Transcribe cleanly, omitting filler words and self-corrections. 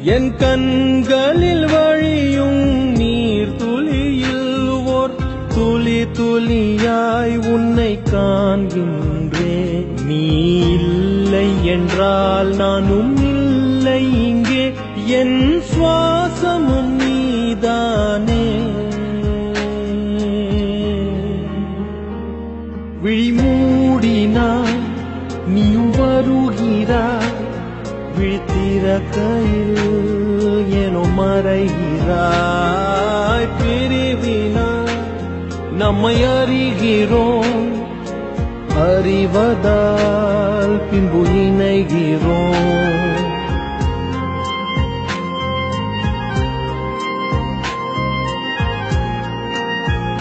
என் கண்களில் வழியும் நீர் துளியில் ஓர் துளி துளியாய் உன்னை காண்கின்றேன். நீ இல்லை என்றால் நானும் இல்லை இங்கே, என் சுவாசமும் நீதானே. விழிமூடினாய் நீயும் வருகிறாய், விழித்திறக்கையில் ஏனோ மறைகிறாய். பிரிவினாய் நம்மை அறிகிறோம், அறிவதால் பின்பு இணைகிறோம்.